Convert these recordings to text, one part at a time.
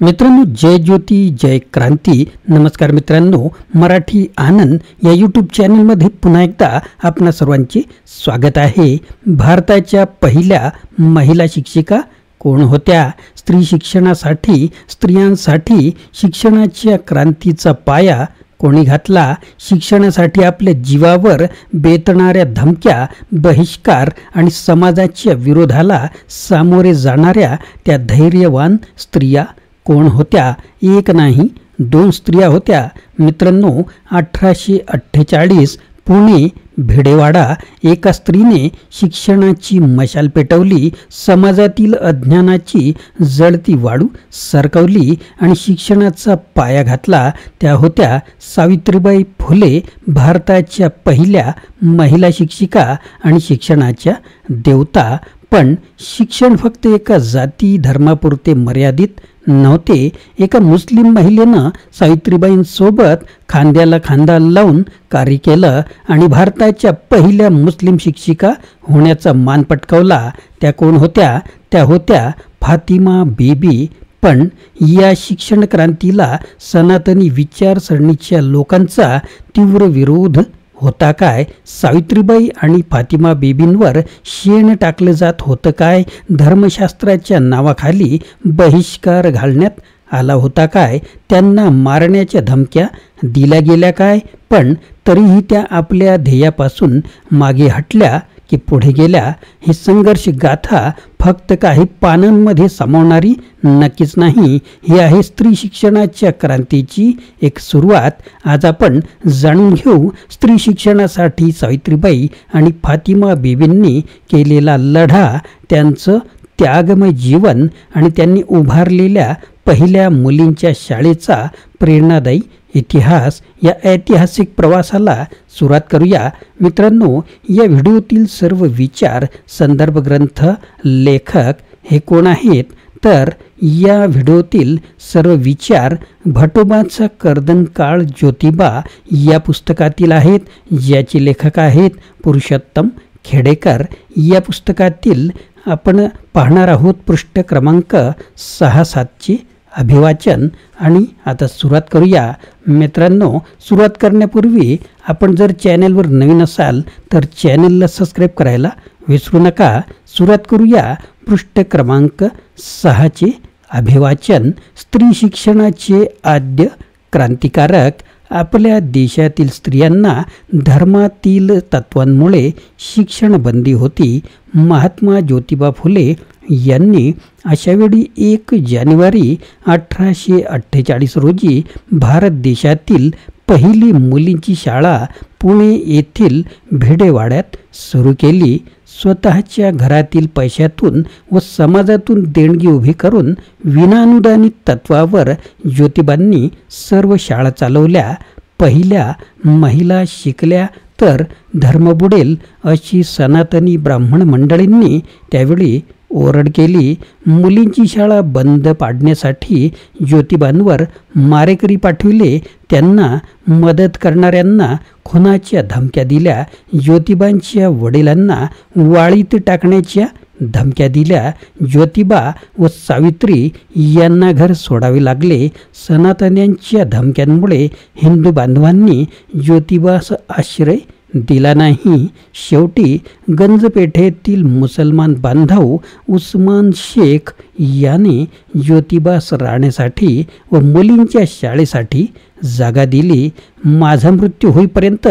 मित्रांनो, जय ज्योती जय क्रांती. नमस्कार मित्रांनो, मराठी आनंद या यूट्यूब चॅनलमध्ये पुन्हा एकदा आपणा सर्वांचे स्वागत आहे. भारताच्या पहिल्या महिला शिक्षिका कोण होत्या? स्त्री शिक्षणासाठी, स्त्रियांसाठी शिक्षणाच्या क्रांतीचा पाया कोणी घातला? शिक्षणासाठी आपल्या जीवावर बेतणाऱ्या धमक्या, बहिष्कार आणि समाजाच्या विरोधाला सामोरे जाणाऱ्या त्या धैर्यवान स्त्रिया कोण होत्या? एक नाही, दोन स्त्रिया होत्या मित्रांनो. 1848 पुणे भिडेवाडा एका स्त्रीने शिक्षणाची मशाल पेटवली, समाजातील अज्ञानाची जळती वाळू सरकवली आणि शिक्षणाचा पाया घातला. त्या होत्या सावित्रीबाई फुले, भारताच्या पहिल्या महिला शिक्षिका आणि शिक्षणाच्या देवता. पण शिक्षण फक्त एका जाती धर्मापुरते मर्यादित नव्हते. एका मुस्लिम महिलेनं सावित्रीबाईंसोबत खांद्याला खांदा लावून कार्य केलं आणि भारताच्या पहिल्या मुस्लिम शिक्षिका होण्याचा मान पटकावला. त्या कोण होत्या? त्या होत्या फातिमा बीबी. पण या शिक्षण क्रांतीला सनातनी विचारसरणीच्या लोकांचा तीव्र विरोध होता काय? सावित्रीबाई आणि फातिमा बीबींवर शेण टाकलं जात होतं काय? धर्मशास्त्राच्या नावाखाली बहिष्कार घालण्यात आला होता काय? त्यांना मारण्याच्या धमक्या दिल्या गेल्या काय? पण तरीही त्या आपल्या ध्येयापासून मागे हटल्या की पुढे गेल्या? ही संघर्ष गाथा फक्त काही पानांमध्ये सामावणारी नक्कीच नाही. ही आहे स्त्री शिक्षणाच्या क्रांतीची एक सुरुवात. आज आपण जाणून घेऊ स्त्री शिक्षणासाठी सावित्रीबाई आणि फातिमा बीबींनी केलेला लढा, त्यांचं त्यागमय जीवन आणि त्यांनी उभारलेल्या पहिल्या मुलींच्या शाळेचा प्रेरणादायी इतिहास. या ऐतिहासिक प्रवासाला सुरुवात करूया मित्रांनो. या व्हिडिओतील सर्व विचार, संदर्भ ग्रंथ, लेखक हे कोण आहेत? तर या व्हिडिओतील सर्व विचार भटोबाचा कर्दनकाळ ज्योतिबा या पुस्तकातील आहेत, ज्याचे लेखक आहेत पुरुषोत्तम खेडेकर. या पुस्तकातील आपण पाहणार आहोत पृष्ठ क्रमांक 6-7चे अभिवाचन. आणि आता सुरुवात करूया मित्रांनो. सुरुवात करण्यापूर्वी आपण जर चॅनलवर नवीन असाल तर चॅनलला सबस्क्राईब करायला विसरू नका. सुरुवात करूया पृष्ठ क्रमांक 6चे अभिवाचन. स्त्री शिक्षणाचे आद्य क्रांतिकारक. आपल्या देशातील स्त्रियांना धर्मातील तत्वांमुळे शिक्षण बंदी होती. महात्मा ज्योतिबा फुले यांनी अशावेळी 1 जानेवारी 1848 रोजी भारत देशातील पहिली मुलींची शाळा पुणे येथील भिडेवाड्यात सुरू केली. स्वतःच्या घरातील पैशातून व समाजातून देणगी उभी करून विनानुदानित तत्वावर ज्योतिबांनी सर्व शाळा चालवल्या. पहिल्या महिला शिकल्या तर धर्म बुडेल अशी सनातनी ब्राह्मण मंडळींनी त्यावेळी ओरड केली. मुलींची शाळा बंद पाडण्यासाठी ज्योतिबांवर मारेकरी पाठविले. त्यांना मदत करणाऱ्यांना खुनाच्या धमक्या दिल्या. ज्योतिबांच्या वडिलांना वाळीत टाकण्याच्या धमक्या दिल्या. ज्योतिबा व सावित्री यांना घर सोडावे लागले. सनातन्यांच्या धमक्यांमुळे हिंदू बांधवांनी ज्योतिबास आश्रय दिला नाही. शेवटी गंजपेठेतील मुसलमान बांधव उस्मान शेख याने ज्योतिबास राहण्यासाठी व मुलींच्या शाळेसाठी जागा दिली. माझा मृत्यू होईपर्यंत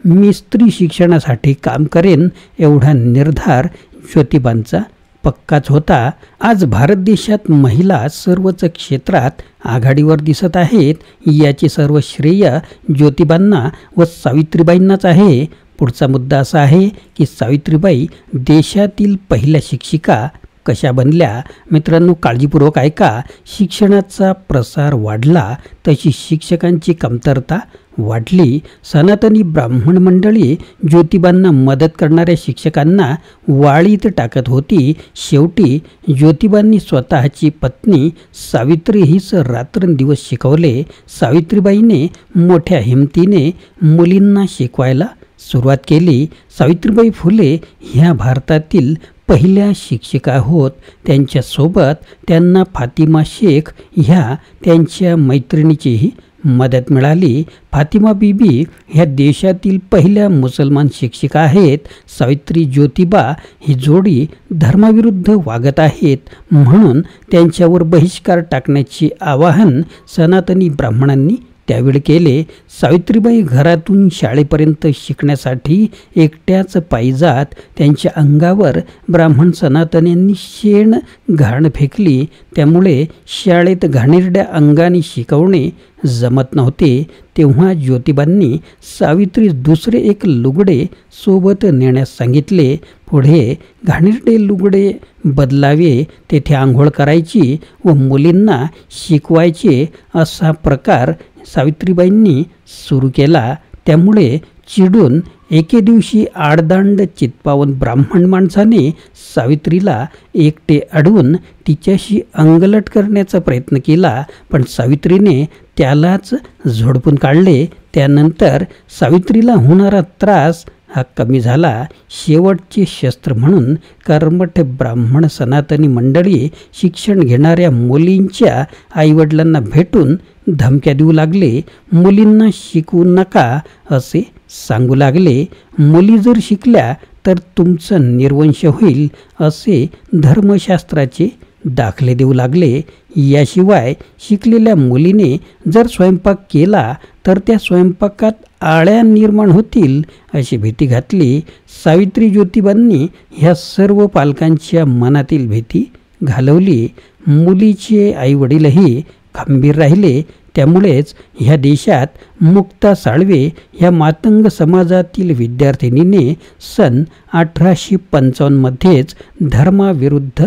मी स्त्री शिक्षणासाठी काम करेन एवढा निर्धार ज्योतिबांचा पक्काच होता. आज भारत देशात महिला सर्वच क्षेत्रात आघाडीवर दिसत आहेत. याचे सर्व श्रेय ज्योतिबांना व सावित्रीबाईंनाच आहे. पुढचा मुद्दा असा आहे की सावित्रीबाई देशातील पहिल्या शिक्षिका कशा बनल्या? मित्रांनो, काळजीपूर्वक ऐका. शिक्षणाचा प्रसार वाढला तशी शिक्षकांची कमतरता वाढली. सनातनी ब्राह्मण मंडळी ज्योतिबांना मदत करणाऱ्या शिक्षकांना वाळीत टाकत होती. शेवटी ज्योतिबांनी स्वतःची पत्नी सावित्री हीच रात्रंदिवस शिकवले. सावित्रीबाईने मोठ्या हिमतीने मुलींना शिकवायला सुरुवात केली. सावित्रीबाई फुले ह्या भारतातील पहिल्या शिक्षिका होत. त्यांच्यासोबत त्यांना फातिमा शेख ह्या त्यांच्या मैत्रिणीचीही मदत मिळाली. फातिमा बीबी ह्या देशातील पहिल्या मुसलमान शिक्षिका आहेत. सावित्री ज्योतिबा ही जोडी धर्माविरुद्ध वागत आहेत म्हणून त्यांच्यावर बहिष्कार टाकण्याचे आवाहन सनातनी ब्राह्मणांनी त्यावेळी केले. सावित्रीबाई घरातून शाळेपर्यंत शिकण्यासाठी एकट्याच पायी जात. त्यांच्या अंगावर ब्राह्मण सनातन्यांनी शेण घाण फेकली. त्यामुळे शाळेत घाणेरड्या अंगाने शिकवणे जमत नव्हते. तेव्हा ज्योतिबांनी सावित्रीस दुसरे एक लुगडे सोबत नेण्यास सांगितले. पुढे घाणेरडे लुगडे बदलावे, तेथे आंघोळ करायची व मुलींना शिकवायचे असा प्रकार सावित्रीबाईंनी सुरू केला. त्यामुळे चिडून एके दिवशी आडदांड चित्पावन ब्राह्मण माणसाने सावित्रीला एकटे अडवून तिच्याशी अंगलट करण्याचा प्रयत्न केला, पण सावित्रीने त्यालाच झोडपून काढले. त्यानंतर सावित्रीला होणारा त्रास हा कमी झाला. शेवटचे शस्त्र म्हणून कर्मठ ब्राह्मण सनातनी मंडळी शिक्षण घेणाऱ्या मुलींच्या आईवडिलांना भेटून धमक्या देऊ लागले. मुलींना शिकवू नका असे सांगू लागले. मुली जर शिकल्या तर तुमचं निर्वंश होईल असे धर्मशास्त्राचे दाखले देऊ लागले. याशिवाय शिकलेल्या मुलीने जर स्वयंपाक केला तर त्या स्वयंपाकात आळ्या निर्माण होतील अशी भीती घातली. सावित्री ज्योतिबांनी ह्या सर्व पालकांच्या मनातील भीती घालवली. मुलीचे आईवडीलही खंबीर राहिले. त्यामुळेच ह्या देशात मुक्ता साळवे ह्या मातंग समाजातील विद्यार्थिनीने सन 1855मध्येच धर्माविरुद्ध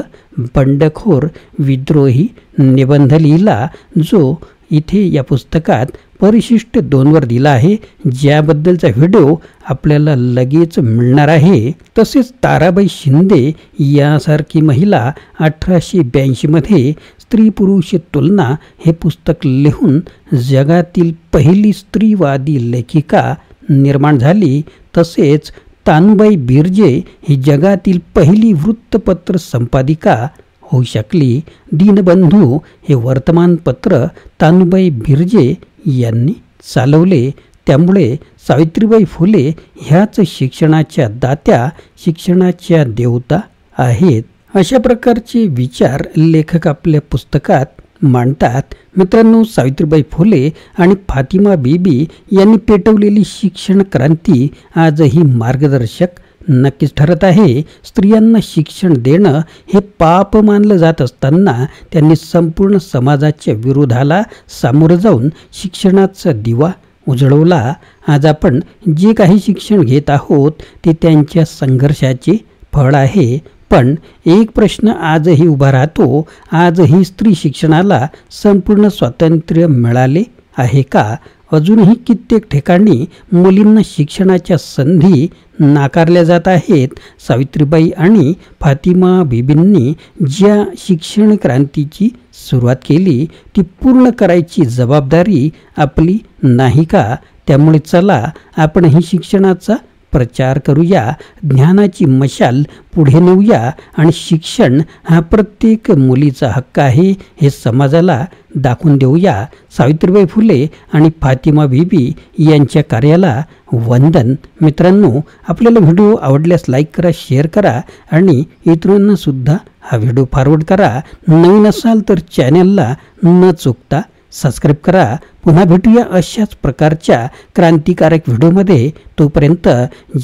बंडखोर विद्रोही निबंध लिहिला, जो इथे या पुस्तकात परिशिष्ट 2वर दिला आहे, ज्याबद्दलचा व्हिडिओ आपल्याला लगेच मिळणार आहे. तसेच ताराबाई शिंदे यासारखी महिला 1882मध्ये स्त्री पुरुष तुलना हे पुस्तक लिहून जगातील पहिली स्त्रीवादी लेखिका निर्माण झाली. तसेच तानुबाई बिर्जे ही जगातील पहिली वृत्तपत्र संपादिका होऊ शकली. दीनबंधू हे वर्तमानपत्र तानुबाई बिर्जे यांनी चालवले. त्यामुळे सावित्रीबाई फुले ह्याच शिक्षणाच्या दात्या, शिक्षणाच्या देवता आहेत. अशा प्रकारचे विचार लेखक आपल्या पुस्तकात मांडतात. मित्रांनो, सावित्रीबाई फुले आणि फातिमा बीबी यांनी पेटवलेली शिक्षण क्रांती आजही मार्गदर्शक नक्कीच ठरत आहे. स्त्रियांना शिक्षण देणं हे पाप मानलं जात असताना त्यांनी संपूर्ण समाजाच्या विरोधाला सामोरं जाऊन शिक्षणाचा दिवा उजळवला. आज आपण जे काही शिक्षण घेत आहोत ते त्यांच्या संघर्षाचे फळ आहे. पण एक प्रश्न आजही उभा राहतो, आजही स्त्री शिक्षणाला संपूर्ण स्वातंत्र्य मिळाले आहे का? अजूनही कित्येक ठिकाणी मुलींना शिक्षणाच्या संधी नाकारल्या जात आहेत. सावित्रीबाई आणि फातिमा बीबींनी ज्या शिक्षण क्रांतीची सुरुवात केली ती पूर्ण करायची जबाबदारी आपली नाही का? त्यामुळे चला आपणही शिक्षणाचा प्रचार करूया, ज्ञानाची मशाल पुढे नेऊया आणि शिक्षण हा प्रत्येक मुलीचा हक्क आहे हे समाजाला दाखवून देऊया. सावित्रीबाई फुले आणि फातिमा बीबी यांच्या कार्याला वंदन. मित्रांनो, आपल्याला व्हिडिओ आवडल्यास लाईक करा, शेअर करा आणि इतरांना सुद्धा हा व्हिडिओ फॉरवर्ड करा. नवीन असाल तर चॅनलला न चुकता सबस्क्राईब करा. पुन्हा भेटूया अशाच प्रकारच्या क्रांतिकारक व्हिडिओमध्ये. तोपर्यंत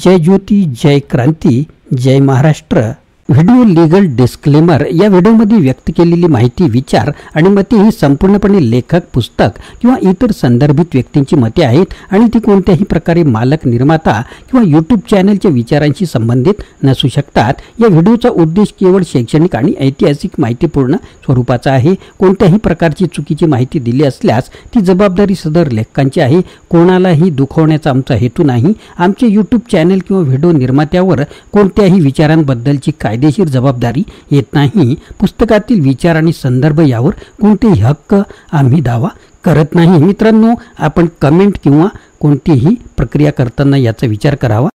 जय ज्योती, जय क्रांती, जय महाराष्ट्र. Video legal disclaimer. या व्हिडिओमध्ये व्यक्त केलेली माहिती, विचार आणि मते ही संपूर्णपणे लेखक, पुस्तक किंवा इतर संदर्भित व्यक्तींची मते आहेत आणि ती कोणत्याही प्रकारे मालक, निर्माता किंवा यूट्यूब चॅनलच्या विचारांशी संबंधित नसू शकतात. या व्हिडिओचा उद्देश केवळ शैक्षणिक आणि ऐतिहासिक माहितीपूर्ण स्वरूपाचा आहे. कोणत्याही प्रकारची चुकीची माहिती दिली असल्यास ती जबाबदारी सदर लेखकांची आहे. कोणालाही दुखवण्याचा आमचा हेतू नाही. आमचे यूट्यूब चॅनल किंवा व्हिडिओ निर्मात्यावर कोणत्याही विचारांबद्दलची कायदेशीर जबाबदारी येत नाही. पुस्तकातील विचार आणि संदर्भ यावर कोणतेही हक्क आम्ही दावा करत नाही. मित्रांनो, आपण कमेंट किंवा कोणतीही प्रक्रिया करताना याचा विचार करावा.